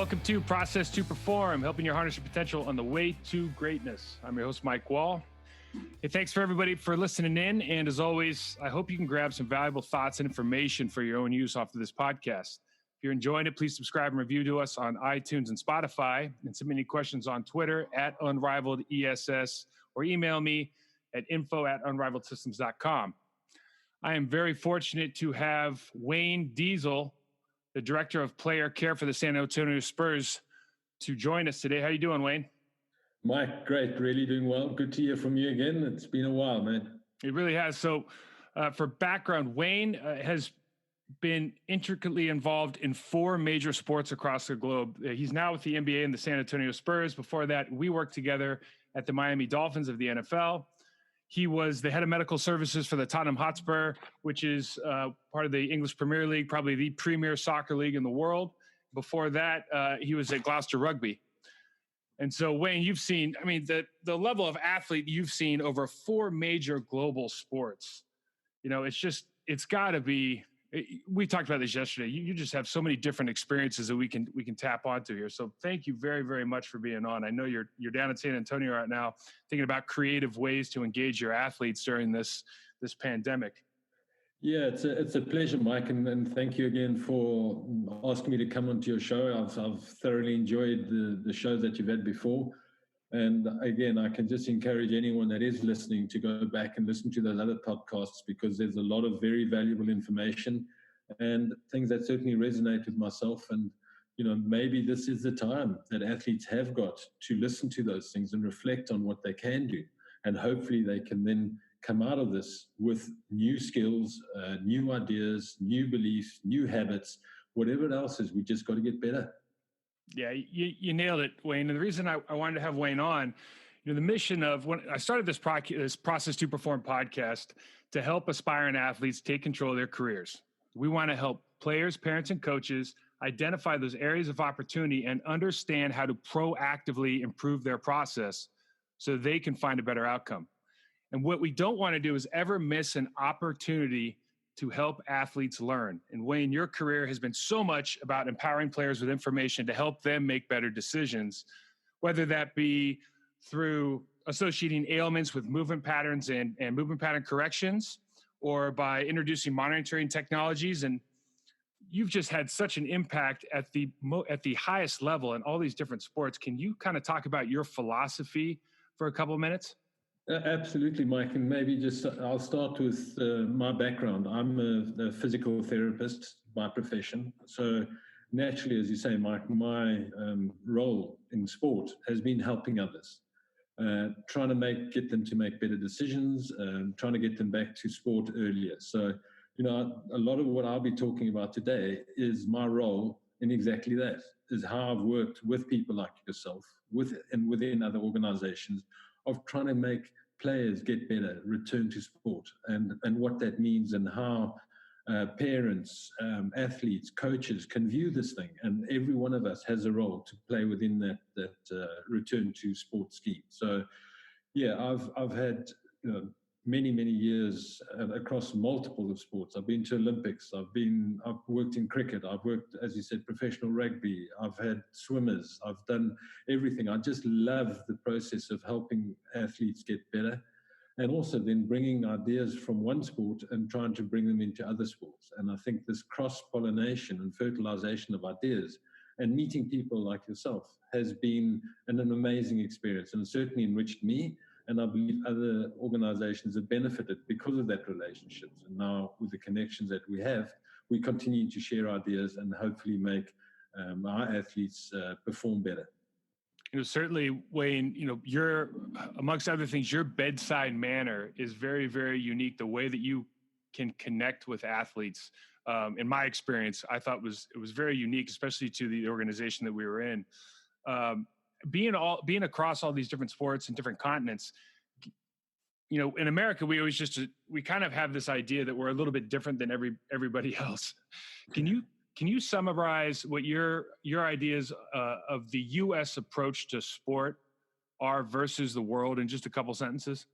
welcome to Process to Perform, helping you harness your potential on the way to greatness. I'm your host, Mike Wall. Hey, thanks for everybody for listening in. And as always, I hope you can grab some valuable thoughts and information for your own use off of this podcast. If you're enjoying it, please subscribe and review to us on iTunes and Spotify, and submit any questions on Twitter at UnrivaledESS, or email me at info@unrivaledsystems.com. I am very fortunate to have Wayne Diesel, the Director of Player Care for the San Antonio Spurs, to join us today. How you doing, Wayne? Mike, great. Really doing well. Good to hear from you again. It's been a while, man. It really has. So for background, Wayne has been intricately involved in 4 major sports across the globe. He's now with the NBA and the San Antonio Spurs. Before that, we worked together at the Miami Dolphins of the NFL. He was the head of medical services for the Tottenham Hotspur, which is part of the English Premier League, probably the premier soccer league in the world. Before that, he was at Gloucester Rugby. And so, Wayne, you've seen, I mean, the level of athlete you've seen over 4 major global sports. You know, it's got to be, we talked about this yesterday. You just have so many different experiences that we can tap onto here. So thank you very, very much for being on. I know you're down in San Antonio right now thinking about creative ways to engage your athletes during this pandemic. Yeah, it's a pleasure, Mike, and thank you again for asking me to come onto your show. I've thoroughly enjoyed the shows that you've had before. And again, I can just encourage anyone that is listening to go back and listen to those other podcasts, because there's a lot of very valuable information and things that certainly resonate with myself. And, you know, maybe this is the time that athletes have got to listen to those things and reflect on what they can do. And hopefully they can then come out of this with new skills, new ideas, new beliefs, new habits, whatever it else is. We just got to get better. Yeah, you nailed it, Wayne. And the reason I wanted to have Wayne on, you know, the mission of when I started this Process to Perform podcast to help aspiring athletes take control of their careers. We want to help players, parents, and coaches identify those areas of opportunity and understand how to proactively improve their process so they can find a better outcome. And what we don't want to do is ever miss an opportunity to help athletes learn. And Wayne, your career has been so much about empowering players with information to help them make better decisions, whether that be through associating ailments with movement patterns and movement pattern corrections, or by introducing monitoring technologies. And you've just had such an impact at the highest level in all these different sports. Can you kind of talk about your philosophy for a couple of minutes? Absolutely, Mike. And maybe I'll start with my background. I'm a physical therapist by profession. So naturally, as you say, Mike, my role in sport has been helping others, trying to get them to make better decisions, trying to get them back to sport earlier. So, you know, a lot of what I'll be talking about today is my role in exactly that, is how I've worked with people like yourself, within other organizations, of trying to make players get better, return to sport, and what that means, and how parents, athletes, coaches can view this thing. And every one of us has a role to play within that return to sport scheme. So, yeah, I've had, you know, many years across multiple of sports. I've been to Olympics. I've worked in cricket. I've worked, as you said, professional rugby. I've had swimmers. I've done everything. I just love the process of helping athletes get better, and also then bringing ideas from one sport and trying to bring them into other sports. And I think this cross-pollination and fertilization of ideas and meeting people like yourself has been an amazing experience, and certainly enriched me. And I believe other organizations have benefited because of that relationships. And now with the connections that we have, we continue to share ideas and hopefully make our athletes perform better. You know, certainly, Wayne, you know, amongst other things, your bedside manner is very, very unique. The way that you can connect with athletes, in my experience, I thought it was very unique, especially to the organization that we were in. Being across all these different sports and different continents, you know, in America, we kind of have this idea that we're a little bit different than everybody else. Can you summarize what your ideas of the U.S. approach to sport are versus the world in just a couple sentences?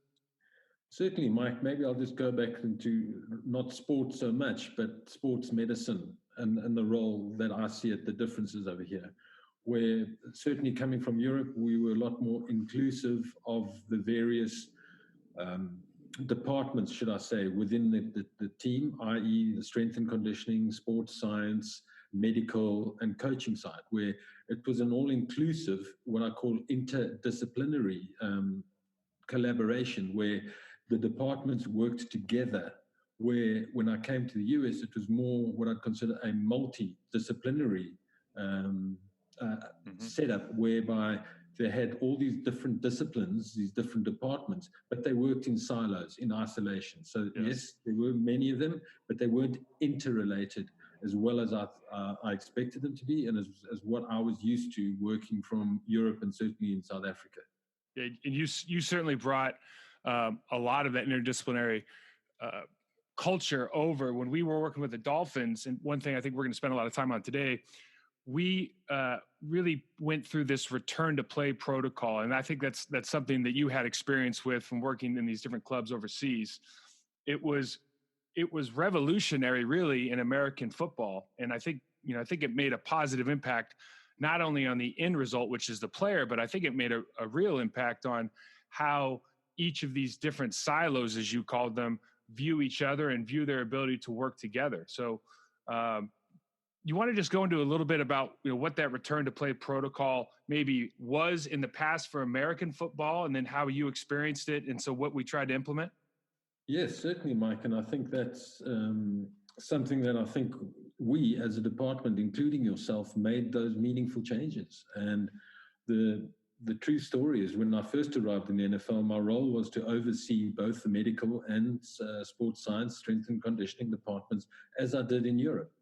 Certainly, Mike. Maybe I'll just go back into not sports so much, but sports medicine and the role that I see it, the differences over here. where certainly coming from Europe, we were a lot more inclusive of the various departments, should I say, within the team, i.e. the strength and conditioning, sports science, medical and coaching side, where it was an all-inclusive, what I call interdisciplinary collaboration, where the departments worked together. Where when I came to the US, it was more what I'd consider a multidisciplinary setup, whereby they had all these different disciplines, these different departments, but they worked in silos, in isolation. So yes, there were many of them, but they weren't interrelated as well as I expected them to be, and as what I was used to working from Europe and certainly in South Africa. Yeah, and you certainly brought a lot of that interdisciplinary culture over when we were working with the Dolphins. And one thing I think we're going to spend a lot of time on today, we really went through this return to play protocol. And I think that's something that you had experience with from working in these different clubs overseas. It was revolutionary really in American football. And I think it made a positive impact, not only on the end result, which is the player, but I think it made a real impact on how each of these different silos, as you called them, view each other and view their ability to work together. So you want to just go into a little bit about what that return to play protocol maybe was in the past for American football, and then how you experienced it, and so what we tried to implement? Yes, certainly, Mike. And I think that's something that I think we as a department, including yourself, made those meaningful changes. And the true story is when I first arrived in the NFL, my role was to oversee both the medical and sports science, strength and conditioning departments, as I did in Europe.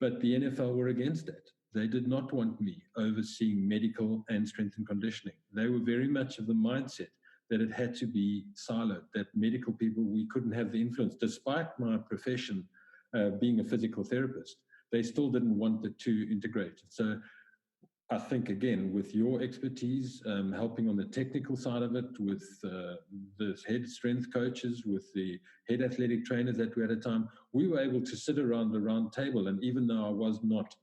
But the NFL were against that. They did not want me overseeing medical and strength and conditioning. They were very much of the mindset that it had to be siloed, that medical people, we couldn't have the influence. Despite my profession being a physical therapist, they still didn't want the two integrated. So I think, again, with your expertise, helping on the technical side of it, with the head strength coaches, with the head athletic trainers that we had at the time, we were able to sit around the round table. And even though I was not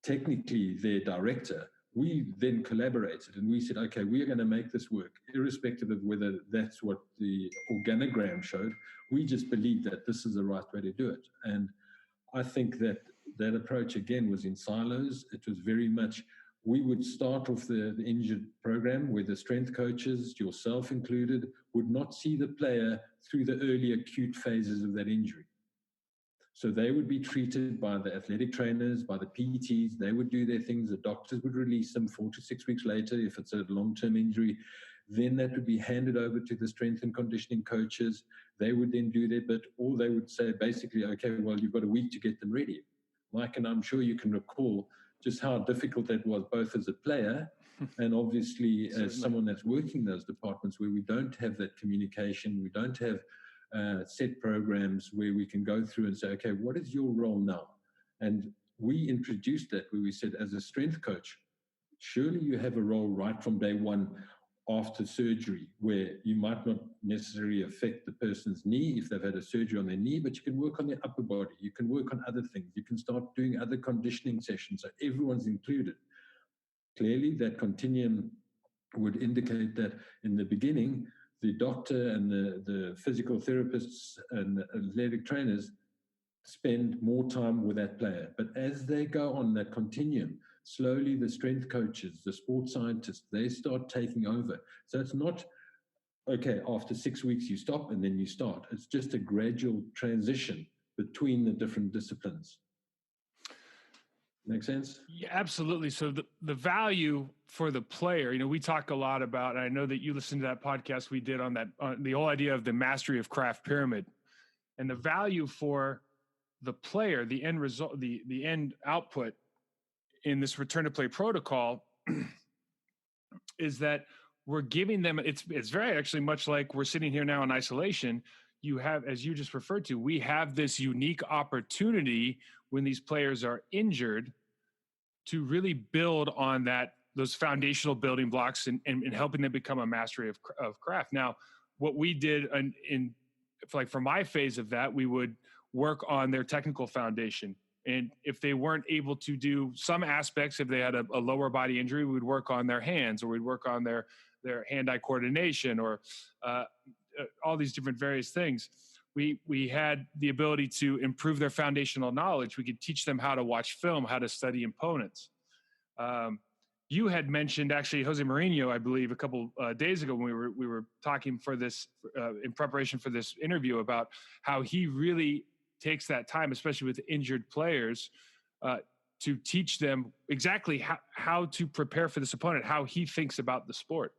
technically their director, we then collaborated and we said, okay, we are going to make this work, irrespective of whether that's what the organogram showed. We just believed that this is the right way to do it. And I think that approach, again, was in silos. It was very much, we would start off the injured program where the strength coaches, yourself included, would not see the player through the early acute phases of that injury. So they would be treated by the athletic trainers, by the PTs. They would do their things. The doctors would release them 4 to 6 weeks later if it's a long-term injury. Then that would be handed over to the strength and conditioning coaches. They would then do their bit, or they would say basically, okay, well, you've got a week to get them ready. Mike, and I'm sure you can recall just how difficult that was, both as a player and obviously as someone that's working in those departments where we don't have that communication, we don't have set programs where we can go through and say, okay, what is your role now? And we introduced that where we said, as a strength coach, surely you have a role right from day one after surgery, where you might not necessarily affect the person's knee if they've had a surgery on their knee, but you can work on their upper body. You can work on other things. You can start doing other conditioning sessions. So everyone's included. Clearly, that continuum would indicate that in the beginning, the doctor and the physical therapists and the athletic trainers spend more time with that player. But as they go on that continuum, slowly the strength coaches, the sports scientists, they start taking over. So it's not, okay, after 6 weeks you stop and then you start. It's just a gradual transition between the different disciplines. Make sense? Yeah, absolutely. So the value for the player, we talk a lot about, and I know that you listened to that podcast we did on that, on the whole idea of the mastery of craft pyramid, and the value for the player, the end result, the end output in this return to play protocol is that we're giving them, it's very actually much like we're sitting here now in isolation. You have, as you just referred to, we have this unique opportunity when these players are injured to really build on those foundational building blocks and helping them become a mastery of craft. Now, what we did for my phase of that, we would work on their technical foundation And if they weren't able to do some aspects, if they had a lower body injury, we'd work on their hands, or we'd work on their hand-eye coordination, or all these different various things. We had the ability to improve their foundational knowledge. We could teach them how to watch film, how to study opponents. You had mentioned, actually, Jose Mourinho, I believe, a couple days ago when we were talking for this in preparation for this interview, about how he really takes that time, especially with injured players, to teach them exactly how to prepare for this opponent, how he thinks about the sport.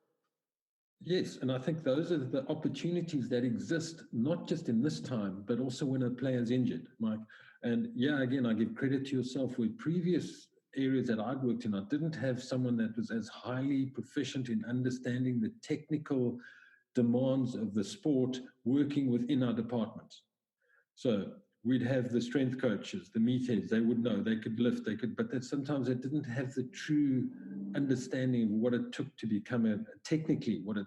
Yes, and I think those are the opportunities that exist, not just in this time, but also when a player's injured, Mike. And yeah, again, I give credit to yourself. With previous areas that I'd worked in, I didn't have someone that was as highly proficient in understanding the technical demands of the sport working within our departments. So we'd have the strength coaches, the meatheads, they would know, they could lift, but that sometimes they didn't have the true understanding of what it took to become technically what it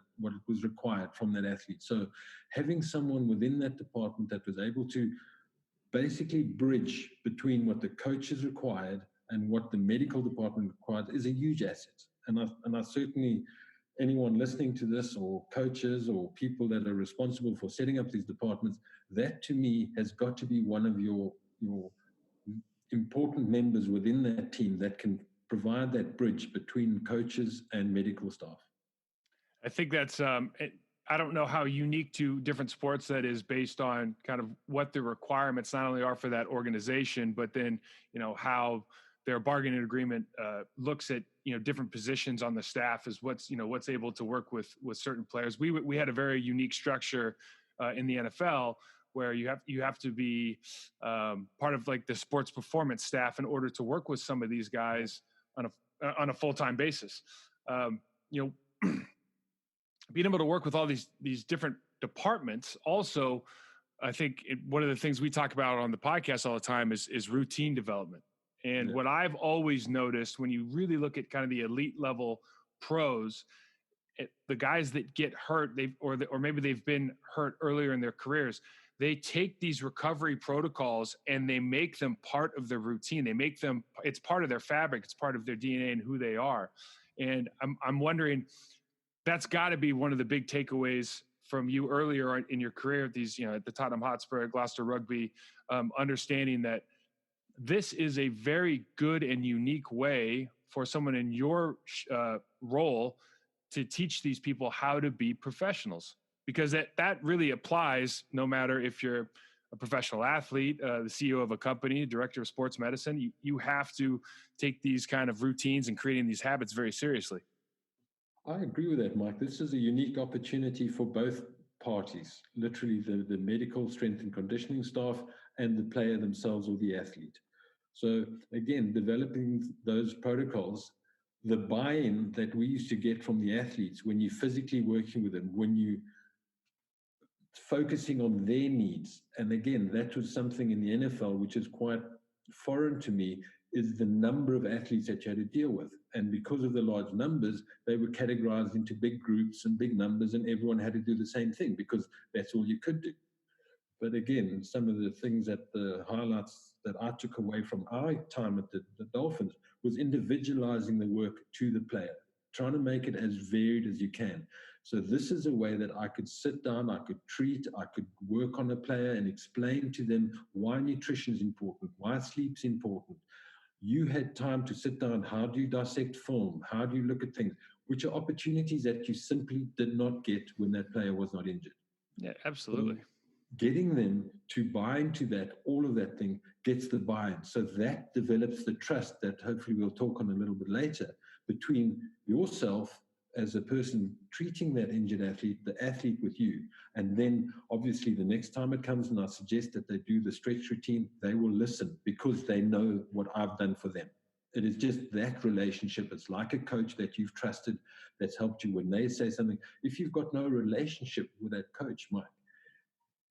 was required from that athlete. So having someone within that department that was able to basically bridge between what the coaches required and what the medical department required is a huge asset. And I certainly, anyone listening to this, or coaches or people that are responsible for setting up these departments, that to me has got to be one of your important members within that team that can provide that bridge between coaches and medical staff. I think that's, I don't know how unique to different sports that is, based on kind of what the requirements not only are for that organization, but then, how their bargaining agreement looks at, different positions on the staff as what's able to work with certain players. We had a very unique structure in the NFL, where you have to be part of like the sports performance staff in order to work with some of these guys on a full-time basis. Being able to work with all these different departments. Also, I think one of the things we talk about on the podcast all the time is routine development. And what I've always noticed, when you really look at kind of the elite level pros, the guys that get hurt, or maybe they've been hurt earlier in their careers, they take these recovery protocols and they make them part of their routine. It's part of their fabric. It's part of their DNA and who they are. And I'm wondering, that's got to be one of the big takeaways from you earlier in your career at these, at the Tottenham Hotspur, Gloucester Rugby, understanding that this is a very good and unique way for someone in your role to teach these people how to be professionals, because that really applies no matter if you're a professional athlete, the CEO of a company, director of sports medicine. You have to take these kind of routines and creating these habits very seriously. I agree with that, Mike. This is a unique opportunity for both parties, literally the medical strength and conditioning staff and the player themselves or the athlete. So again, developing those protocols, the buy-in that we used to get from the athletes when you're physically working with them, when you focusing on their needs. And again, that was something in the NFL, which is quite foreign to me, is the number of athletes that you had to deal with. And because of the large numbers, they were categorized into big groups and big numbers, and everyone had to do the same thing because that's all you could do. But again, some of the things that the highlights that I took away from our time at the Dolphins was individualizing the work to the player, trying to make it as varied as you can. So this is a way that I could sit down, I could work on a player and explain to them why nutrition is important, why sleep's important. You had time to sit down. How do you dissect film? How do you look at things? Which are opportunities that you simply did not get when that player was not injured. Yeah, absolutely. So getting them to buy into that, all of that thing gets the buy-in. So that develops the trust that hopefully we'll talk on a little bit later between yourself as a person treating that injured athlete, the athlete with you. And then obviously the next time it comes and I suggest that they do the stretch routine, they will listen because they know what I've done for them. It is just that relationship. It's like a coach that you've trusted that's helped you when they say something. If you've got no relationship with that coach, Mike,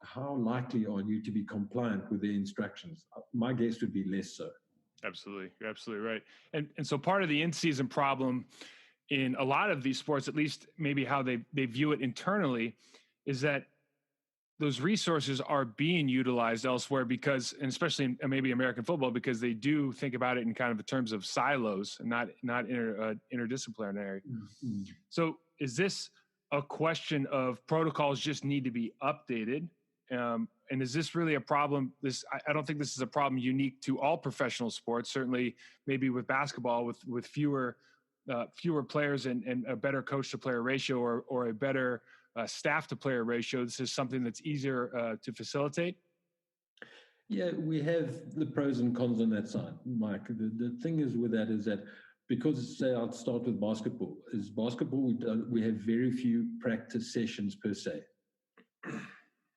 how likely are you to be compliant with their instructions? My guess would be less so. Absolutely. You're absolutely right. And so part of the in-season problem in a lot of these sports, at least maybe how they view it internally, is that those resources are being utilized elsewhere because, and especially in maybe American football, because they do think about it in kind of the terms of silos and not interdisciplinary. Mm-hmm. So is this a question of protocols just need to be updated? And is this really a problem? I don't think this is a problem unique to all professional sports. Certainly, maybe with basketball, with fewer players and a better coach to player ratio or a better staff to player ratio, this is something that's easier to facilitate. Yeah, we have the pros and cons on that side, Mike. The thing is with that is that because, say, I'll start with basketball. Is basketball we have very few practice sessions per se.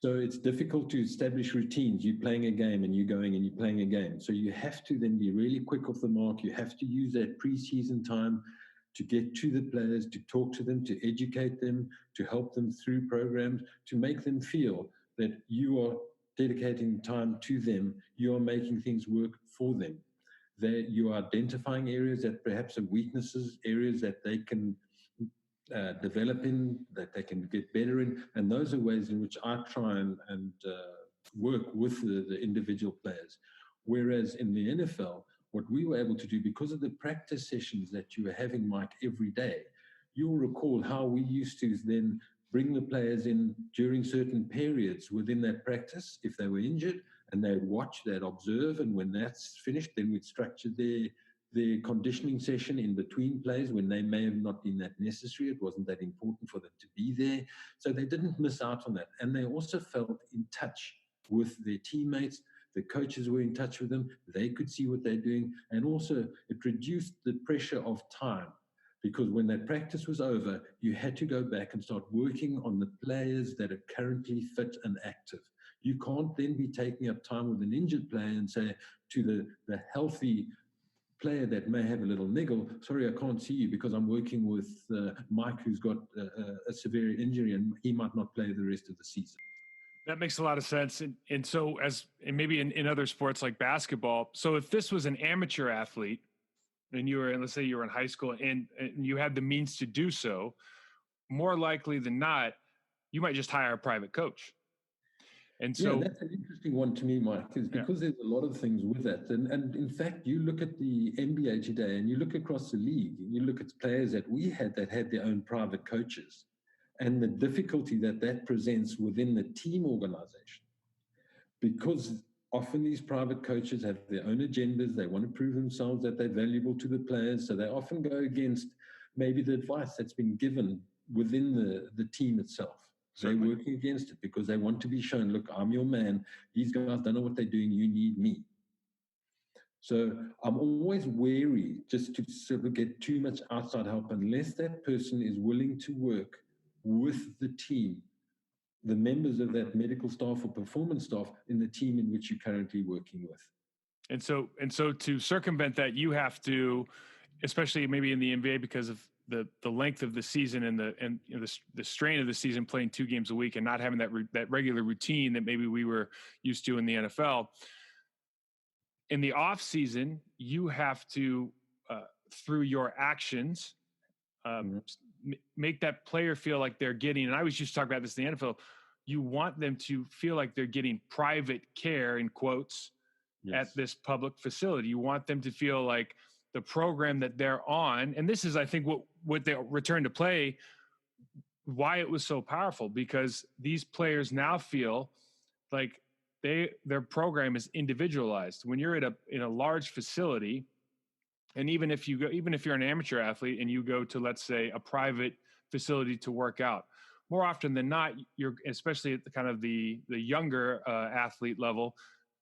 So it's difficult to establish routines. You're playing a game and you're going and you're playing a game. So you have to then be really quick off the mark. You have to use that preseason time to get to the players, to talk to them, to educate them, to help them through programs, to make them feel that you are dedicating time to them. You are making things work for them. That you are identifying areas that perhaps are weaknesses, areas that they can develop in, that they can get better in. And those are ways in which I try and work with the individual players. Whereas in the NFL, what we were able to do, because of the practice sessions that you were having, Mike, every day, you'll recall how we used to then bring the players in during certain periods within that practice if they were injured, and they'd watch, they'd observe, and when that's finished, then we'd structure their conditioning session in between plays when they may have not been that necessary. It wasn't that important for them to be there. So they didn't miss out on that. And they also felt in touch with their teammates. The coaches were in touch with them. They could see what they're doing. And also it reduced the pressure of time, because when that practice was over, you had to go back and start working on the players that are currently fit and active. You can't then be taking up time with an injured player and say to the healthy player that may have a little niggle, sorry, I can't see you because I'm working with Mike, who's got a severe injury and he might not play the rest of the season. That makes a lot of sense. And so and maybe in other sports like basketball, so if this was an amateur athlete and let's say you were in high school and you had the means to do so, more likely than not, you might just hire a private coach. And so that's an interesting one to me, Mike, is because there's a lot of things with that. And in fact, you look at the NBA today and you look across the league and you look at players that we had that had their own private coaches and the difficulty that presents within the team organization. Because often these private coaches have their own agendas. They want to prove themselves that they're valuable to the players. So they often go against maybe the advice that's been given within the team itself. Certainly. They're working against it because they want to be shown, look, I'm your man. These guys don't know what they're doing. You need me. So I'm always wary just to sort of get too much outside help unless that person is willing to work with the team, the members of that medical staff or performance staff in the team in which you're currently working with. And so to circumvent that, you have to, especially maybe in the NBA because of the length of the season and the strain of the season, playing 2 games a week and not having that regular routine that maybe we were used to in the NFL. In the off season, you have to, through your actions, make that player feel like they're getting, and I was just talking about this in the NFL, you want them to feel like they're getting private care, in quotes, at this public facility. You want them to feel like the program that they're on, and this is, I think, what the return to play, why it was so powerful, because these players now feel like their program is individualized. When you're in a large facility, and even if you're an amateur athlete and you go to, let's say, a private facility to work out, more often than not, you're, especially at the kind of the younger athlete level,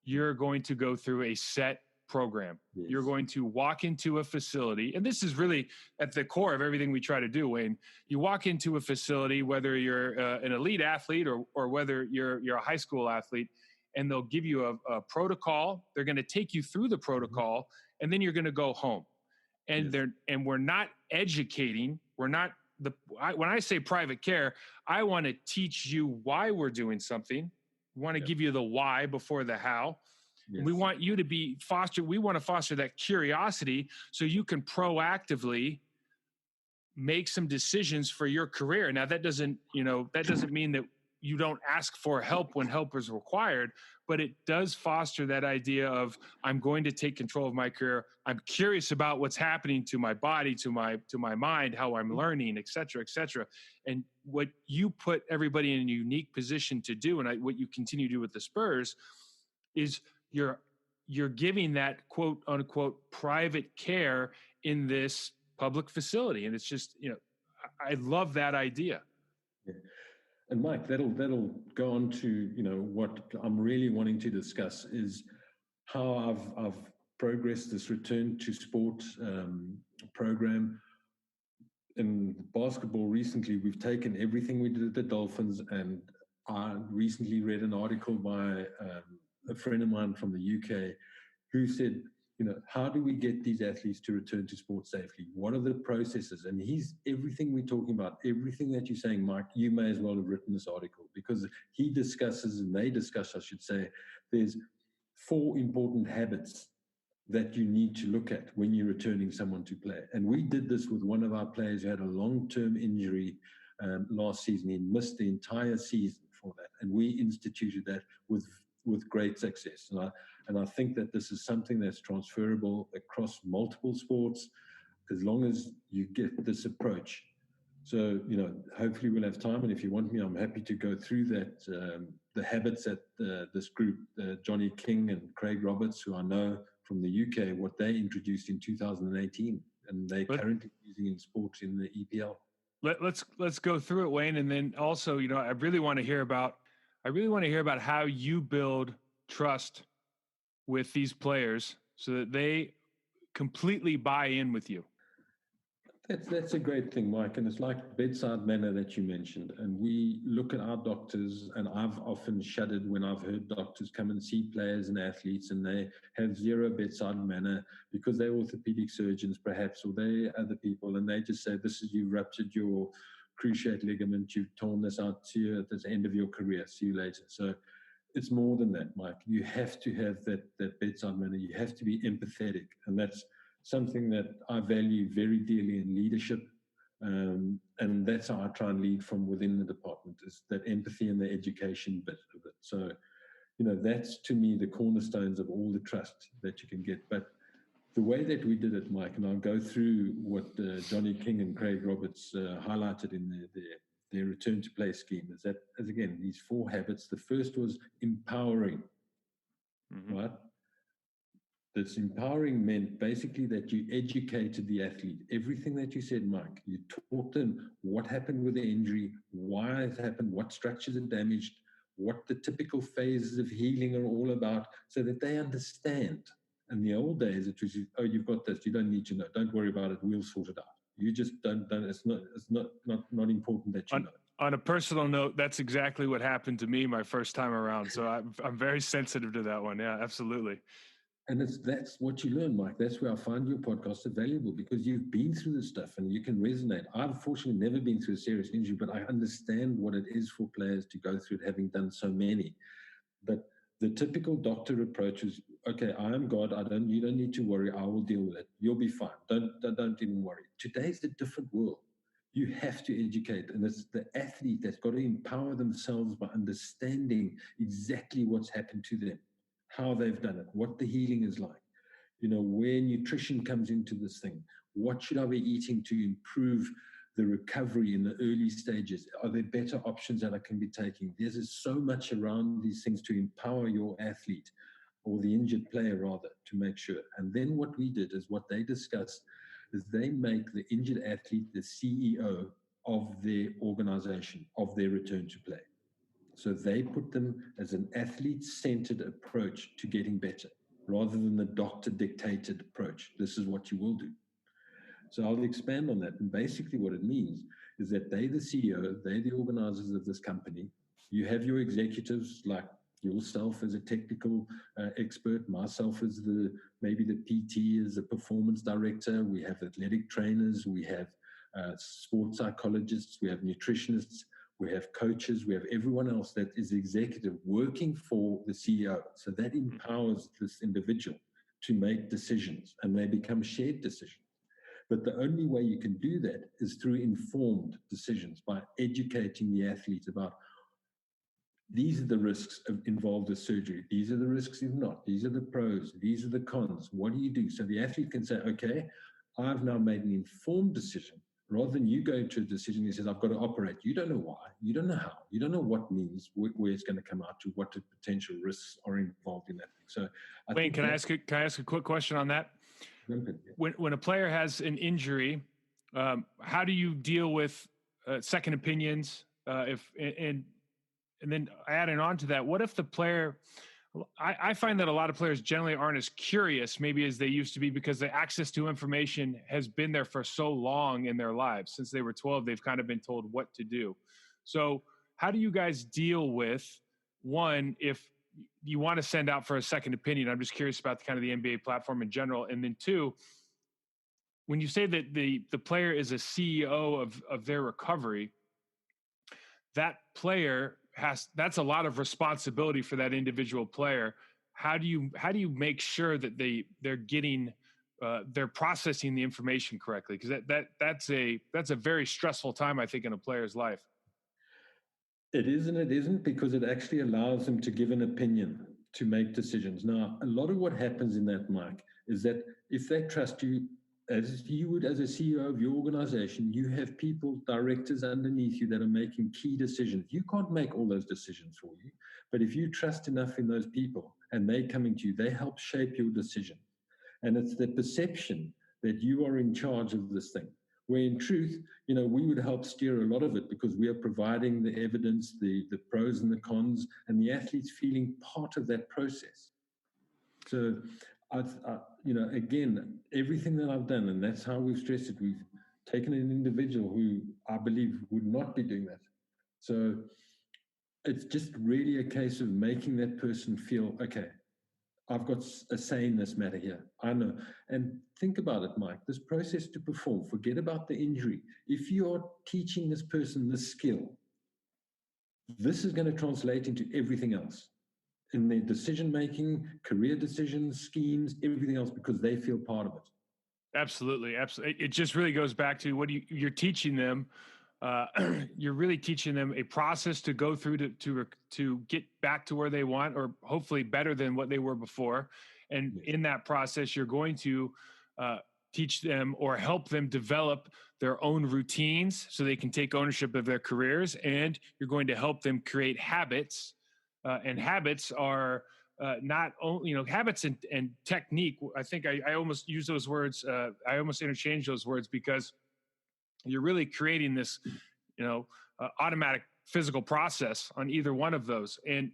you're going to go through a set program. Yes. You're going to walk into a facility, and this is really at the core of everything we try to do, Wayne. You walk into a facility, whether you're an elite athlete or whether you're a high school athlete, and they'll give you a protocol. They're going to take you through the protocol, and then you're going to go home. And we're not educating. We're not when I say private care, I want to teach you why we're doing something. We want to give you the why before the how. Yes. We want you to we want to foster that curiosity so you can proactively make some decisions for your career. Now that doesn't mean that you don't ask for help when help is required, but it does foster that idea of, I'm going to take control of my career. I'm curious about what's happening to my body, to my mind, how I'm learning, et cetera, et cetera. And what you put everybody in a unique position to do, and what you continue to do with the Spurs, is you're giving that quote unquote private care in this public facility. And it's just, I love that idea. Yeah. And Mike, that'll go on to, what I'm really wanting to discuss is how I've progressed this return to sport program. In basketball recently, we've taken everything we did at the Dolphins, and I recently read an article by a friend of mine from the UK who said, how do we get these athletes to return to sport safely? What are the processes? And everything we're talking about, everything that you're saying, Mike, you may as well have written this article, because he discusses, and they discuss, I should say, there's 4 important habits that you need to look at when you're returning someone to play. And we did this with one of our players who had a long-term injury last season. He missed the entire season for that. And we instituted that with great success. And I think that this is something that's transferable across multiple sports, as long as you get this approach. So, hopefully we'll have time. And if you want me, I'm happy to go through that, the habits that this group, Johnny King and Craig Roberts, who I know from the UK, what they introduced in 2018, and they're currently using in sports in the EPL. Let's go through it, Wayne. And then also, I really want to hear about how you build trust with these players so that they completely buy in with you. That's a great thing, Mike. And it's like bedside manner that you mentioned. And we look at our doctors, and I've often shuddered when I've heard doctors come and see players and athletes, and they have zero bedside manner because they're orthopedic surgeons, perhaps, or they're other people, and they just say, you've ruptured your cruciate ligament, you've torn this out to you at the end of your career, see you later. So it's more than that, Mike. You have to have that bedside manner. You have to be empathetic, and that's something that I value very dearly in leadership, and that's how I try and lead from within the department, is that empathy and the education bit of it. So, that's to me the cornerstones of all the trust that you can get. But the way that we did it, Mike, and I'll go through what Johnny King and Craig Roberts highlighted in their return to play scheme, is that, as again, these 4 habits. The first was empowering, right? This empowering meant basically that you educated the athlete. Everything that you said, Mike, you taught them what happened with the injury, why it happened, what structures are damaged, what the typical phases of healing are all about, so that they understand. In the old days, it was, you've got this, you don't need to know, don't worry about it, we'll sort it out. You just don't it's not important that you know. On a personal note, that's exactly what happened to me my first time around. So I'm very sensitive to that one. Yeah, absolutely. And that's what you learn, Mike. That's where I find your podcast are valuable, because you've been through this stuff and you can resonate. I've fortunately never been through a serious injury, but I understand what it is for players to go through it, having done so many. But the typical doctor approach is, okay, I am God. You don't need to worry. I will deal with it. You'll be fine. Don't even worry. Today's a different world. You have to educate, and it's the athlete that's got to empower themselves by understanding exactly what's happened to them, how they've done it, what the healing is like, where nutrition comes into this thing. What should I be eating to improve the recovery in the early stages? Are there better options that I can be taking? There's so much around these things to empower your athlete, or the injured player rather, to make sure. And then what we did is, what they discussed is, they make the injured athlete the CEO of their organization, of their return to play. So they put them as an athlete-centered approach to getting better, rather than the doctor-dictated approach. This is what you will do. So I'll expand on that. And basically what it means is that they're the CEO, they're the organizers of this company. You have your executives, like yourself as a technical expert, myself as maybe the PT, as a performance director. We have athletic trainers, we have sports psychologists, we have nutritionists, we have coaches, we have everyone else that is executive working for the CEO. So that empowers this individual to make decisions, and they become shared decisions. But the only way you can do that is through informed decisions, by educating the athlete about these are the risks involved with surgery. These are the risks if not. These are the pros. These are the cons. What do you do? So the athlete can say, okay, I've now made an informed decision. Rather than you going to a decision, he says, I've got to operate. You don't know why. You don't know how. You don't know what means, where it's going to come out to, what the potential risks are involved in that thing. So, Wayne, can I ask a quick question on that? When a player has an injury, how do you deal with second opinions? And then adding on to that, what if the player? I find that a lot of players generally aren't as curious maybe as they used to be because the access to information has been there for so long in their lives. Since they were 12, they've kind of been told what to do. So how do you guys deal with, one, if you want to send out for a second opinion? I'm just curious about the NBA platform in general. And then two, when you say that the player is a CEO of their recovery, that player that's a lot of responsibility for that individual player. How do you make sure that they're getting they're processing the information correctly? Because that's a very stressful time, I think, in a player's life. It is and it isn't, because it actually allows them to give an opinion, to make decisions. Now, a lot of what happens in that, Mike, is that if they trust you, as you would as a CEO of your organization, you have people, directors underneath you that are making key decisions. You can't make all those decisions for you, but if you trust enough in those people and they coming to you, they help shape your decision. And it's the perception that you are in charge of this thing, where in truth, we would help steer a lot of it because we are providing the evidence, the pros and the cons, and the athletes feeling part of that process. So again, everything that I've done, and that's how we've stressed it, we've taken an individual who I believe would not be doing that. So it's just really a case of making that person feel, okay, I've got a say in this matter here. I know. And think about it, Mike, this process to perform, forget about the injury. If you're teaching this person this skill, this is going to translate into everything else in their decision-making, career decisions, schemes, everything else, because they feel part of it. Absolutely. Absolutely. It just really goes back to what you're teaching them. You're really teaching them a process to go through to get back to where they want, or hopefully better than what they were before. And yes, in that process, you're going to teach them or help them develop their own routines so they can take ownership of their careers. And you're going to help them create habits. And habits are not only, habits and technique. I think I almost use those words. I almost interchange those words because you're really creating this, automatic physical process on either one of those. And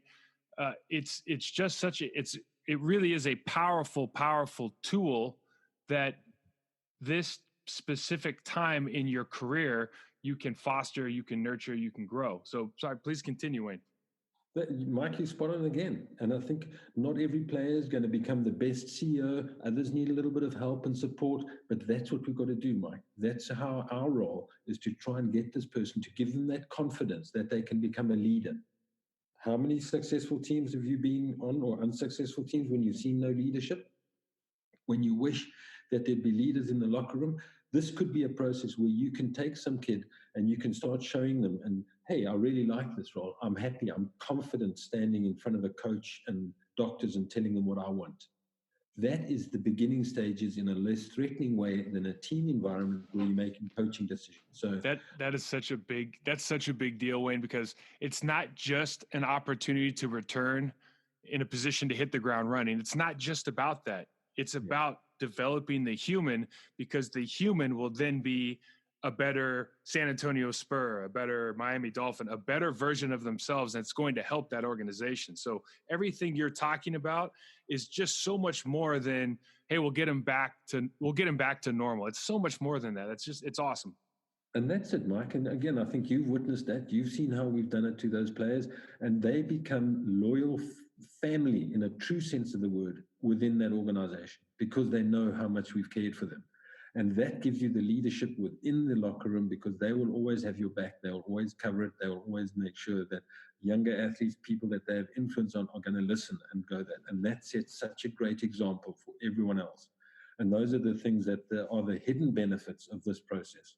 it's just it really is a powerful, powerful tool that this specific time in your career, you can foster, you can nurture, you can grow. So sorry, please continue, Wayne. Mike, you're spot on again. And I think not every player is going to become the best CEO. Others need a little bit of help and support, but that's what we've got to do, Mike. That's how our role is, to try and get this person, to give them that confidence that they can become a leader. How many successful teams have you been on, or unsuccessful teams, when you've seen no leadership? When you wish that there'd be leaders in the locker room? This could be a process where you can take some kid and you can start showing them, and hey, I really like this role. I'm happy. I'm confident standing in front of a coach and doctors and telling them what I want. That is the beginning stages in a less threatening way than a team environment where you're making coaching decisions. So that's such a big deal, Wayne, because it's not just an opportunity to return in a position to hit the ground running. It's not just about that. It's about developing the human, because the human will then be a better San Antonio Spur, a better Miami Dolphin, a better version of themselves. And it's going to help that organization. So everything you're talking about is just so much more than, hey, we'll get him back to normal. It's so much more than that. It's awesome. And that's it, Mike. And again, I think you've witnessed that. You've seen how we've done it to those players, and they become loyal family in a true sense of the word within that organization, because they know how much we've cared for them. And that gives you the leadership within the locker room, because they will always have your back. They'll always cover it. They'll always make sure that younger athletes, people that they have influence on, are going to listen and go that. And that sets such a great example for everyone else. And those are the things that are the hidden benefits of this process.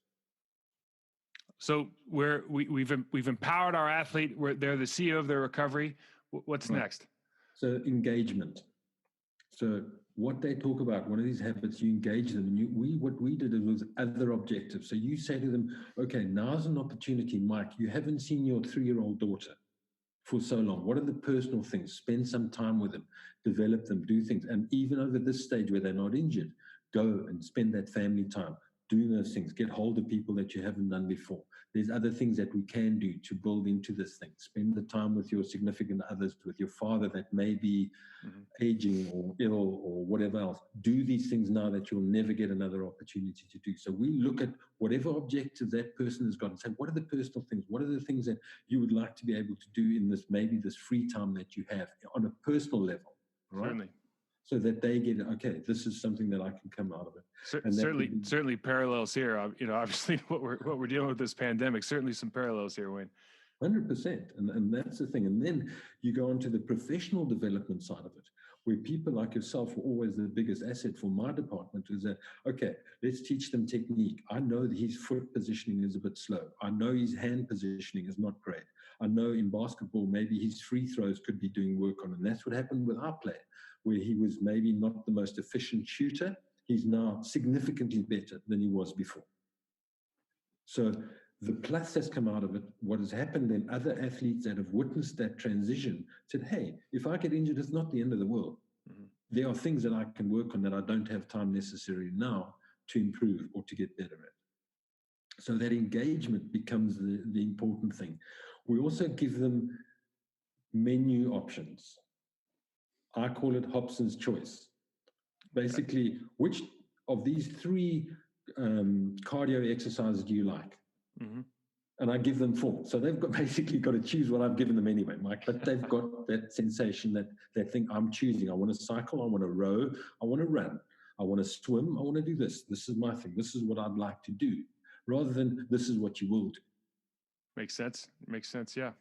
So we've empowered our athlete. They're the CEO of their recovery. What's next? So engagement. So what they talk about, one of these habits, you engage them. And what we did was other objectives. So you say to them, okay, now's an opportunity, Mike. You haven't seen your 3-year-old daughter for so long. What are the personal things? Spend some time with them, develop them, do things. And even over this stage where they're not injured, go and spend that family time doing those things. Get hold of people that you haven't done before. There's other things that we can do to build into this thing. Spend the time with your significant others, with your father that may be aging or ill or whatever else. Do these things now that you'll never get another opportunity to do. So we look at whatever objective that person has got and say, what are the personal things? What are the things that you would like to be able to do in this, maybe this free time that you have on a personal level, right? Certainly. So that they get, okay, this is something that I can come out of it. And certainly parallels here. Obviously what we're dealing with this pandemic, certainly some parallels here, Wayne. 100%. And that's the thing. And then you go on to the professional development side of it, where people like yourself are always the biggest asset for my department is that, okay, let's teach them technique. I know that his foot positioning is a bit slow. I know his hand positioning is not great. I know in basketball, maybe his free throws could be doing work on. And that's what happened with our player, where he was maybe not the most efficient shooter. He's now significantly better than he was before. So the plus that's come out of it, what has happened then, other athletes that have witnessed that transition said, hey, if I get injured, it's not the end of the world. Mm-hmm. There are things that I can work on that I don't have time necessarily now to improve or to get better at. So that engagement becomes the important thing. We also give them menu options. I call it Hobson's choice. Basically, which of these 3 cardio exercises do you like? Mm-hmm. And I give them 4. So they've basically got to choose what I've given them anyway, Mike. But they've got that sensation that they think I'm choosing. I want to cycle. I want to row. I want to run. I want to swim. I want to do this. This is my thing. This is what I'd like to do, rather than this is what you will do. Makes sense. Makes sense. Yeah.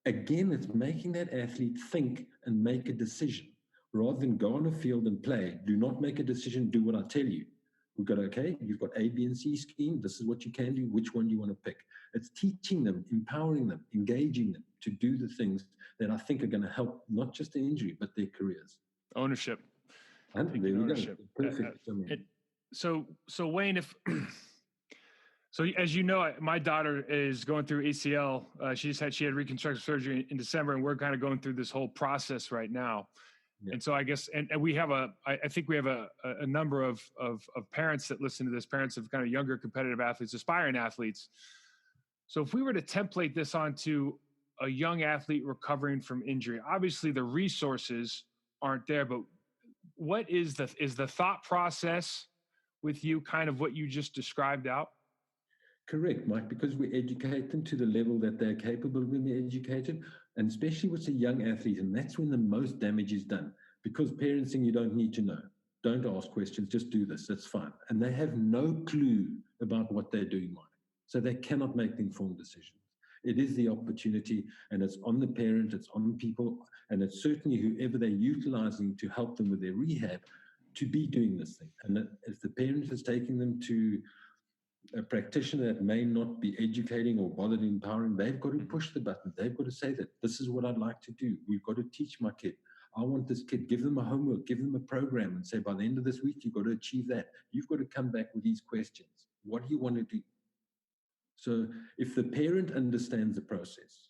Again, it's making that athlete think and make a decision rather than go on a field and play. Do not make a decision. Do what I tell you. We've got, okay, you've got A, B, and C scheme. This is what you can do. Which one do you want to pick? It's teaching them, empowering them, engaging them to do the things that I think are going to help not just their injury, but their careers. Ownership. And there we go. Perfect. So Wayne, so as you know, my daughter is going through ACL. She had reconstructive surgery in December, and we're kind of going through this whole process right now. Yeah. And so I guess, and we have I think we have a number of parents that listen to this, parents of kind of younger competitive athletes, aspiring athletes. So if we were to template this onto a young athlete recovering from injury, obviously the resources aren't there, but what is the thought process with you kind of what you just described out? Correct, Mike, because we educate them to the level that they're capable of being educated, and especially with a young athlete, and that's when the most damage is done, because parenting, you don't need to know. Don't ask questions, just do this, that's fine. And they have no clue about what they're doing, Mike. So they cannot make the informed decisions. It is the opportunity, and it's on the parent, it's on people, and it's certainly whoever they're utilizing to help them with their rehab to be doing this thing. And if the parent is taking them to a practitioner that may not be educating or bothered empowering, they've got to push the button. They've got to say that this is what I'd like to do. We've got to teach my kid. I want this kid, give them a homework, give them a program and say, by the end of this week, you've got to achieve that. You've got to come back with these questions. What do you want to do? So if the parent understands the process,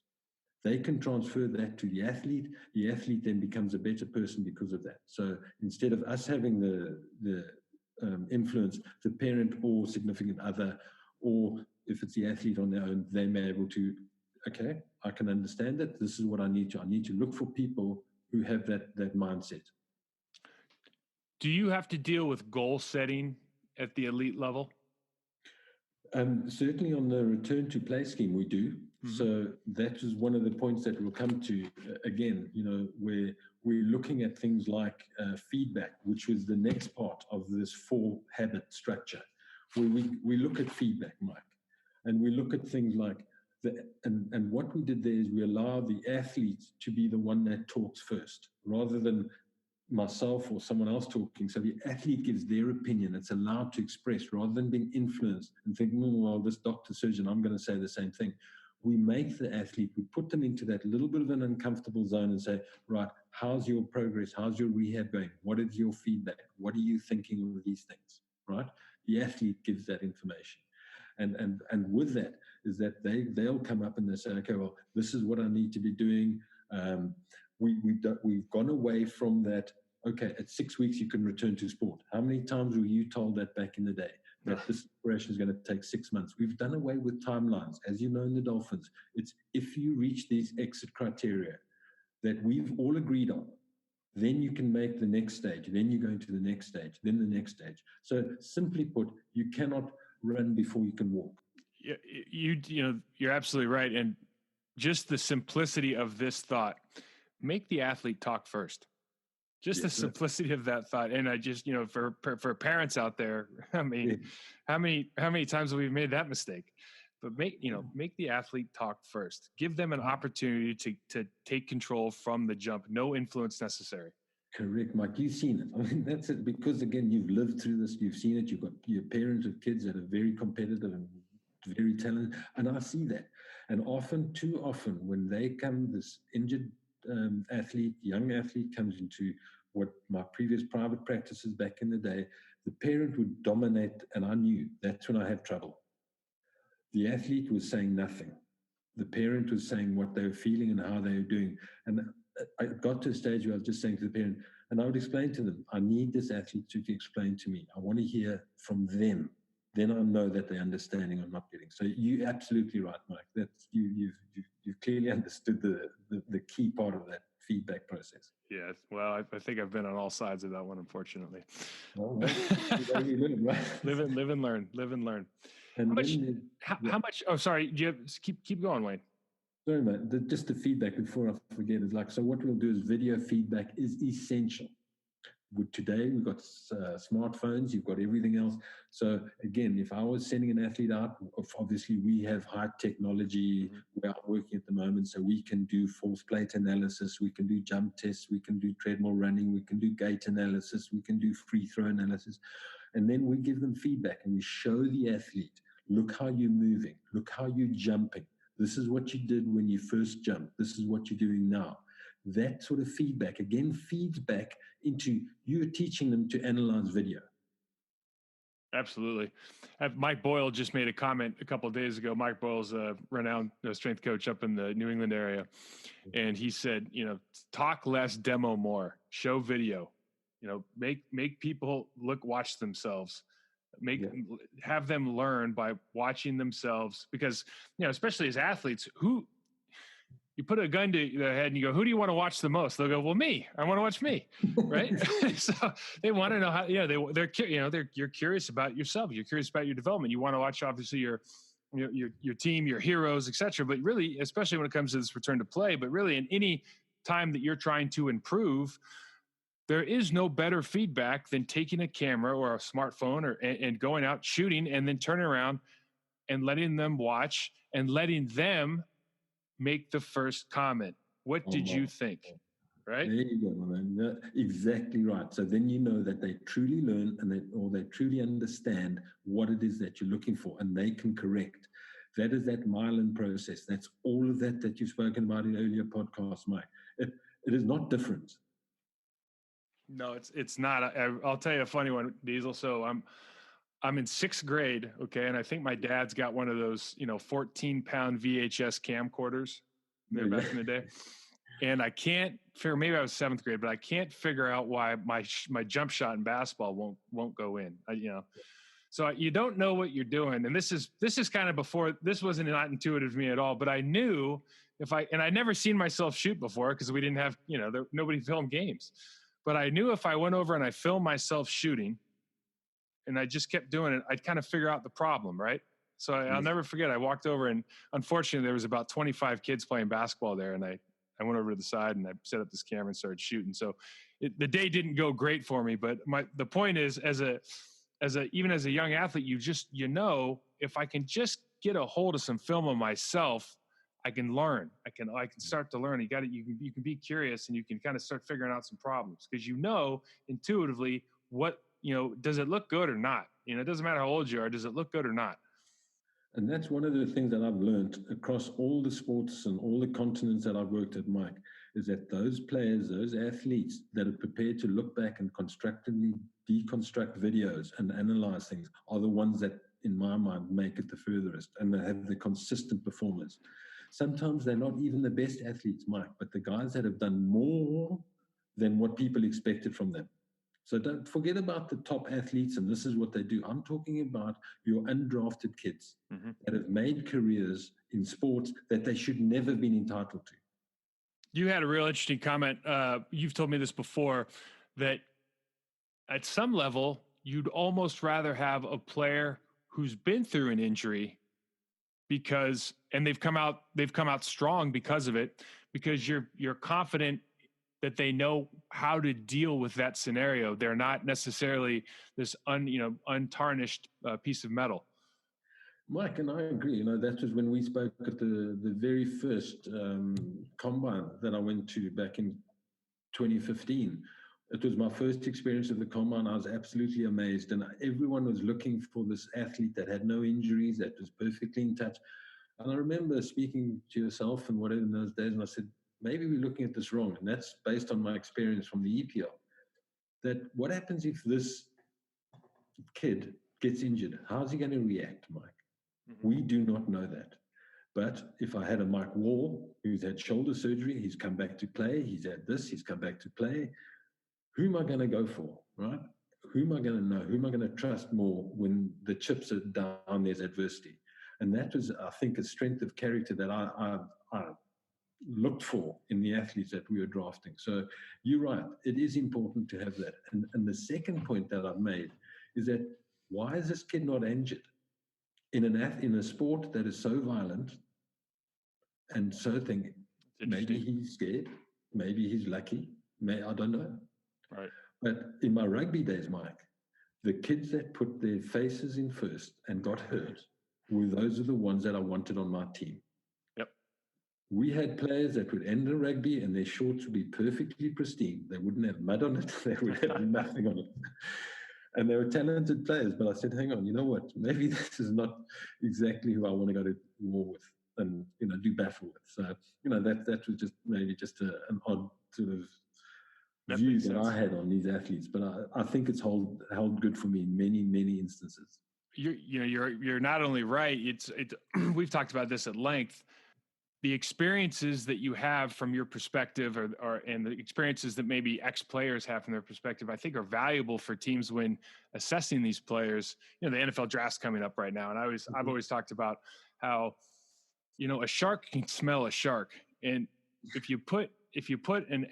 they can transfer that to the athlete then becomes a better person because of that. So instead of us having the influence, the parent or significant other, or if it's the athlete on their own, they may be able to, okay, I can understand that. This is what I need to. I need to look for people who have that mindset. Do you have to deal with goal setting at the elite level? Certainly on the return to play scheme, we do. Mm-hmm. So that is one of the points that we'll come to again, where we're looking at things like feedback, which was the next part of this 4 habit structure, where we look at feedback, Mike, and we look at things like and what we did there is we allow the athlete to be the one that talks first, rather than myself or someone else talking. So the athlete gives their opinion. It's allowed to express rather than being influenced and thinking, well, this doctor, surgeon, I'm going to say the same thing. We make the athlete, we put them into that little bit of an uncomfortable zone and say, right, how's your progress? How's your rehab going? What is your feedback? What are you thinking of these things, right? The athlete gives that information. And with that is that they'll come up and they say, okay, well, this is what I need to be doing. We've gone away from that. Okay, at 6 weeks you can return to sport. How many times were you told that back in the day, that this operation is going to take 6 months? We've done away with timelines. As you know, in the Dolphins, it's if you reach these exit criteria that we've all agreed on, then you can make the next stage. Then you go into the next stage, then the next stage. So simply put, you cannot run before you can walk. You're absolutely right. And just the simplicity of this thought, make the athlete talk first. Just the simplicity of that thought. And I just, for parents out there, I mean, how many times have we made that mistake? But make the athlete talk first. Give them an opportunity to take control from the jump. No influence necessary. Correct, Mike. You've seen it. I mean, that's it. Because again, you've lived through this. You've seen it. You've got your parents of kids that are very competitive and very talented, and I see that. And too often, when they come, this injured young athlete comes into what my previous private practices back in the day, the parent would dominate, and I knew that's when I had trouble. The athlete was saying nothing. The parent was saying what they were feeling and how they were doing. And I got to a stage where I was just saying to the parent, and I would explain to them, I need this athlete to explain to me. I want to hear from them. Then I know that they're understanding or not getting. So you're absolutely right, Mike. That's you've clearly understood the key part of that feedback process. Yeah, well, I think I've been on all sides of that one, unfortunately. Well, live, right? live and learn. And how much? Oh, sorry. Do you keep going, Wayne? Sorry, man. Just the feedback before I forget is so what we'll do is video feedback is essential. Today, we've got smartphones, you've got everything else. So again, if I was sending an athlete out, obviously we have high technology where I'm working at the moment, so we can do force plate analysis, we can do jump tests, we can do treadmill running, we can do gait analysis, we can do free throw analysis. And then we give them feedback and we show the athlete, look how you're moving, look how you're jumping. This is what you did when you first jumped. This is what you're doing now. That sort of feedback, again, feeds back into you teaching them to analyze video. Absolutely. Mike Boyle just made a comment a couple of days ago. Mike Boyle's a renowned strength coach up in the New England area. And he said, talk less, demo more, show video, make people watch themselves, have them learn by watching themselves, because, especially as athletes, you put a gun to their head and you go, who do you want to watch the most? They'll go, well, me. I want to watch me, right? So they want to know how. You're curious about yourself. You're curious about your development. You want to watch, obviously, your team, your heroes, etc. But really, especially when it comes to this return to play, but really in any time that you're trying to improve, there is no better feedback than taking a camera or a smartphone and going out shooting and then turning around and letting them watch and letting them make the first comment. What did you think? Right? There you go, man. Exactly right. So then you know that they truly learn and they truly understand what it is that you're looking for, and they can correct. That is that myelin process. That's all of that you've spoken about in earlier podcasts, Mike. It is not different. No, it's not. I'll tell you a funny one, Diesel. So I'm in 6th grade, okay, and I think my dad's got one of those, 14-pound VHS camcorders back in the day, and I can't figure. Maybe I was 7th grade, but I can't figure out why my jump shot in basketball won't go in. So you don't know what you're doing, and this is kind of before. This wasn't not intuitive to me at all, but I knew I'd never seen myself shoot before because we didn't have, nobody filmed games, but I knew if I went over and I filmed myself shooting, and I just kept doing it, I'd kind of figure out the problem, right? So I'll never forget, I walked over, and unfortunately there was about 25 kids playing basketball there, and I went over to the side and I set up this camera and started shooting. So the day didn't go great for me, but the point is, even as a young athlete, if I can just get a hold of some film of myself, I can learn. I can start to learn. You can be curious, and you can kind of start figuring out some problems, because intuitively what, does it look good or not? It doesn't matter how old you are. Does it look good or not? And that's one of the things that I've learned across all the sports and all the continents that I've worked at, Mike, is that those players, those athletes that are prepared to look back and constructively deconstruct videos and analyze things are the ones that, in my mind, make it the furthest and they have the consistent performance. Sometimes they're not even the best athletes, Mike, but the guys that have done more than what people expected from them. So don't forget about the top athletes, and this is what they do. I'm talking about your undrafted kids that have made careers in sports that they should never have been entitled to. You had a real interesting comment. You've told me this before, that at some level, you'd almost rather have a player who's been through an injury and they've come out strong because of it, because you're confident that they know how to deal with that scenario. They're not necessarily this untarnished piece of metal. Mike, and I agree. That was when we spoke at the very first combine that I went to back in 2015. It was my first experience of the combine. I was absolutely amazed, and everyone was looking for this athlete that had no injuries, that was perfectly in touch. And I remember speaking to yourself and whatever in those days, and I said, maybe we're looking at this wrong. And that's based on my experience from the EPL. That what happens if this kid gets injured? How's he going to react, Mike? We do not know that. But if I had a Mike Wall who's had shoulder surgery, he's come back to play, he's had this, he's come back to play, who am I going to go for, right? Who am I going to know? Who am I going to trust more when the chips are down, there's adversity? And that was, I think, a strength of character that I looked for in the athletes that we were drafting. So you're right, it is important to have that. And the second point that I've made is that why is this kid not injured? In a sport that is so violent and so thinking, maybe he's scared, maybe he's lucky, I don't know. Right. But in my rugby days, Mike, the kids that put their faces in first and got hurt those are the ones that I wanted on my team. Yep. We had players that would end a rugby and their shorts would be perfectly pristine. They wouldn't have mud on it. They would have nothing on it. And they were talented players. But I said, hang on, you know what? Maybe this is not exactly who I want to go to war with and, do battle with. So, that was just maybe just an odd sort of view that I had on these athletes. But I think it's held good for me in many, many instances. You're not only right. It's we've talked about this at length. The experiences that you have from your perspective, and the experiences that maybe ex-players have from their perspective, I think are valuable for teams when assessing these players. The NFL draft's coming up right now, and I've always talked about how a shark can smell a shark, and if you put an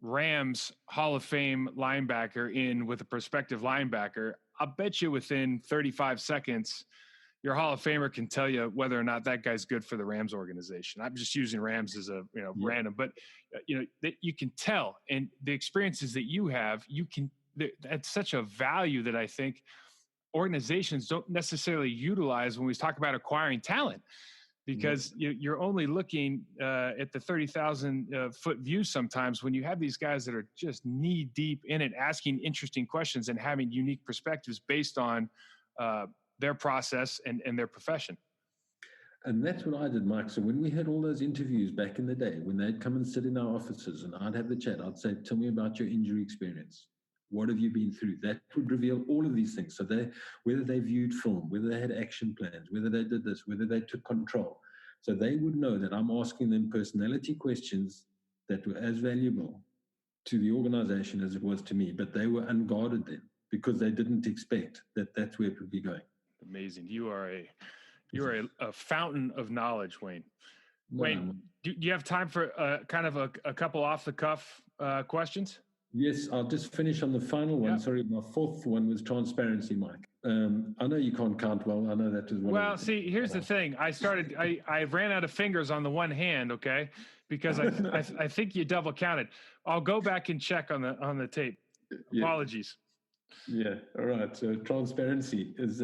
Rams Hall of Fame linebacker in with a prospective linebacker, I'll bet you within 35 seconds, your Hall of Famer can tell you whether or not that guy's good for the Rams organization. I'm just using Rams as a random, but that you can tell, and the experiences that you have, that's such a value that I think organizations don't necessarily utilize when we talk about acquiring talent. Because you're only looking at the 30,000 foot view sometimes when you have these guys that are just knee deep in it, asking interesting questions and having unique perspectives based on their process and their profession. And that's what I did, Mike. So when we had all those interviews back in the day, when they'd come and sit in our offices and I'd have the chat, I'd say, tell me about your injury experience. What have you been through? That would reveal all of these things. So whether they viewed film, whether they had action plans, whether they did this, whether they took control. So they would know that I'm asking them personality questions that were as valuable to the organization as it was to me, but they were unguarded then because they didn't expect that that's where it would be going. Amazing. You are a fountain of knowledge, Wayne. Wayne, do you have time for kind of a couple off the cuff questions? Yes, I'll just finish on the final one. Yep. Sorry, my fourth one was transparency, Mike. I know you can't count well. I know that was one. Well, see, here's the thing. I ran out of fingers on the one hand, okay? Because I think you double counted. I'll go back and check on the tape. Apologies. Yeah. All right. So transparency is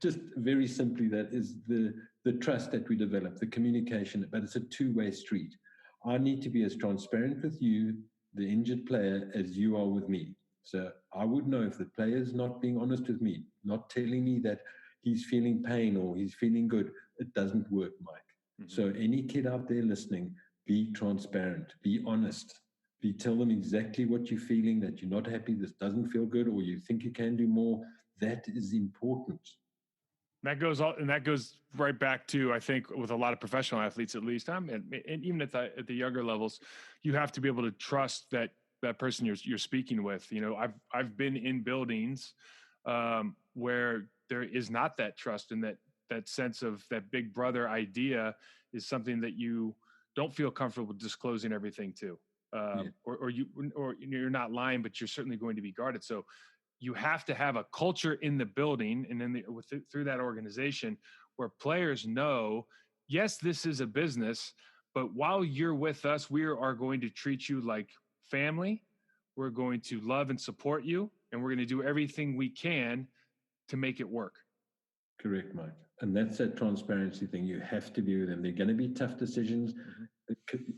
just very simply that is the the trust that we develop, the communication, but it's a two-way street. I need to be as transparent with you, the injured player, as you are with me. So I would know if the player is not being honest with me, not telling me that he's feeling pain or he's feeling good, it doesn't work, Mike. Mm-hmm. So any kid out there listening, be transparent, be honest, tell them exactly what you're feeling, that you're not happy, this doesn't feel good, or you think you can do more. That is important. That goes right back to, I think, with a lot of professional athletes, at least, and even at the younger levels, you have to be able to trust that person you're speaking with. You know, I've been in buildings where there is not that trust, and that sense of that big brother idea is something that you don't feel comfortable disclosing everything to, or you're not lying, but you're certainly going to be guarded. So you have to have a culture in the building and then through that organization where players know, yes, this is a business, but while you're with us, we are going to treat you like family. We're going to love and support you, and we're going to do everything we can to make it work. Correct, Mike. And that's that transparency thing. You have to be with them. They're going to be tough decisions. Mm-hmm.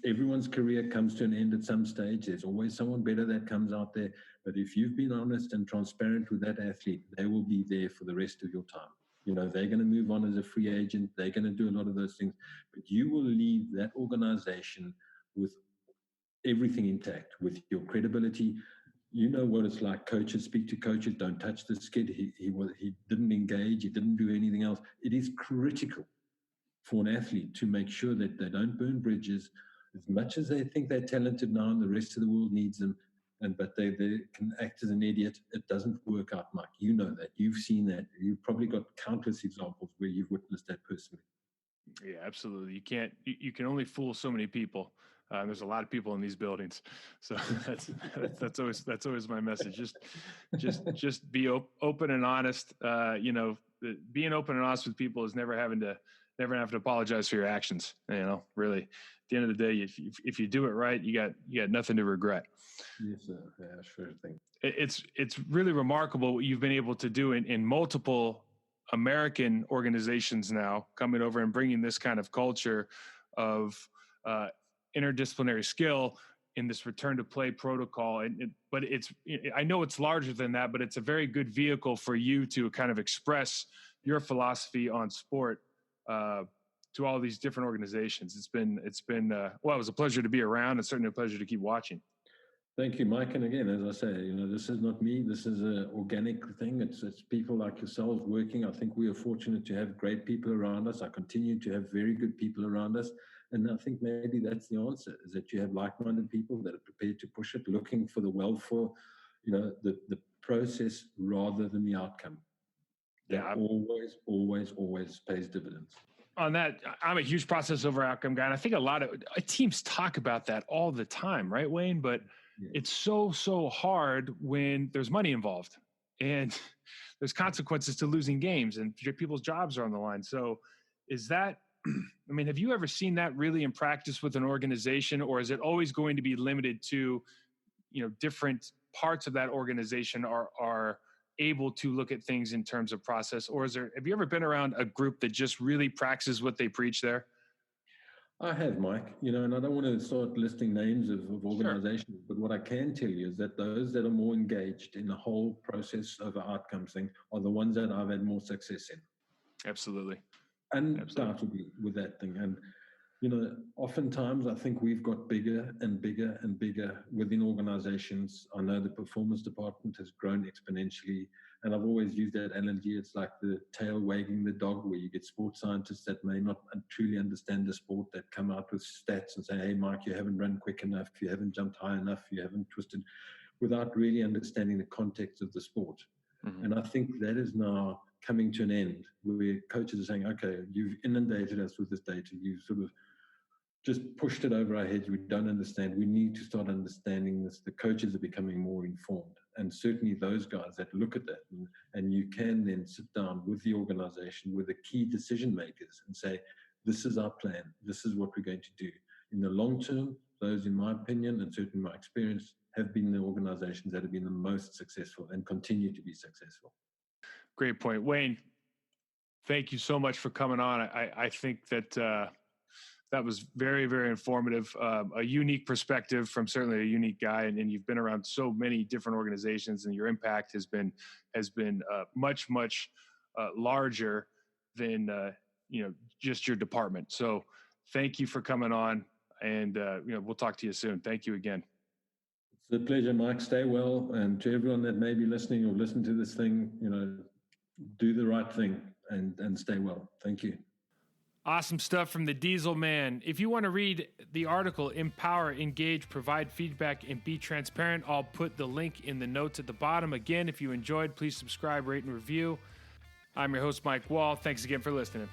Everyone's career comes to an end at some stage. There's always someone better that comes out there. But if you've been honest and transparent with that athlete, they will be there for the rest of your time. You know, they're going to move on as a free agent. They're going to do a lot of those things. But you will leave that organization with everything intact, with your credibility. You know what it's like. Coaches speak to coaches. Don't touch this kid. He didn't engage. He didn't do anything else. It is critical for an athlete to make sure that they don't burn bridges. As much as they think they're talented now and the rest of the world needs them, but they can act as an idiot, it doesn't work out, Mike. You know that. You've seen that. You've probably got countless examples where you've witnessed that personally. Yeah, absolutely. You can only fool so many people. There's a lot of people in these buildings, so that's always my message. Just be open and honest. Being open and honest with people is never having to apologize for your actions. You know, really, at the end of the day, if you do it right, you got nothing to regret. Yes, sir. Yeah, sure thing. It's really remarkable what you've been able to do in multiple American organizations now, coming over and bringing this kind of culture of interdisciplinary skill in this return to play protocol. But I know it's larger than that, but it's a very good vehicle for you to kind of express your philosophy on sport to all these different organizations. It's been it was a pleasure to be around, and certainly a pleasure to keep watching. Thank you, Mike. And again, as I say, this is not me. This is an organic thing. It's people like yourselves working. I think we are fortunate to have great people around us. I continue to have very good people around us. And I think maybe that's the answer, is that you have like-minded people that are prepared to push it, looking for the welfare, the process rather than the outcome. That always pays dividends. On that, I'm a huge process over outcome guy. And I think a lot of teams talk about that all the time, right, Wayne? But it's so hard when there's money involved and there's consequences to losing games and people's jobs are on the line. So is that, have you ever seen that really in practice with an organization, or is it always going to be limited to, different parts of that organization are able to look at things in terms of process? Or have you ever been around a group that just really practices what they preach there? I have, Mike, and I don't want to start listing names of organizations, Sure. But what I can tell you is that those that are more engaged in the whole process of the outcomes thing are the ones that I've had more success in. Absolutely. Undoubtedly with that thing. And, oftentimes I think we've got bigger and bigger and bigger within organizations. I know the performance department has grown exponentially. And I've always used that analogy. It's like the tail wagging the dog, where you get sports scientists that may not truly understand the sport that come out with stats and say, hey, Mike, you haven't run quick enough, you haven't jumped high enough, you haven't twisted, without really understanding the context of the sport. Mm-hmm. And I think that is now coming to an end, where coaches are saying, okay, you've inundated us with this data, you've sort of just pushed it over our heads. We don't understand. We need to start understanding this. The coaches are becoming more informed. And certainly those guys that look at that, and you can then sit down with the organization, with the key decision makers, and say, this is our plan. This is what we're going to do. In the long term, those, in my opinion, and certainly my experience, have been the organizations that have been the most successful and continue to be successful. Great point. Wayne, Thank you so much for coming on. I think that that was very, very informative, a unique perspective from certainly a unique guy. And you've been around so many different organizations, and your impact has been much, much larger than, just your department. So thank you for coming on, and, we'll talk to you soon. Thank you again. It's a pleasure, Mike. Stay well. And to everyone that may be listening or listen to this thing, do the right thing and stay well. Thank you. Awesome stuff from the Diesel Man. If you want to read the article, Empower, Engage, Provide Feedback, and Be Transparent, I'll put the link in the notes at the bottom. Again, if you enjoyed, please subscribe, rate, and review. I'm your host, Mike Wall. Thanks again for listening.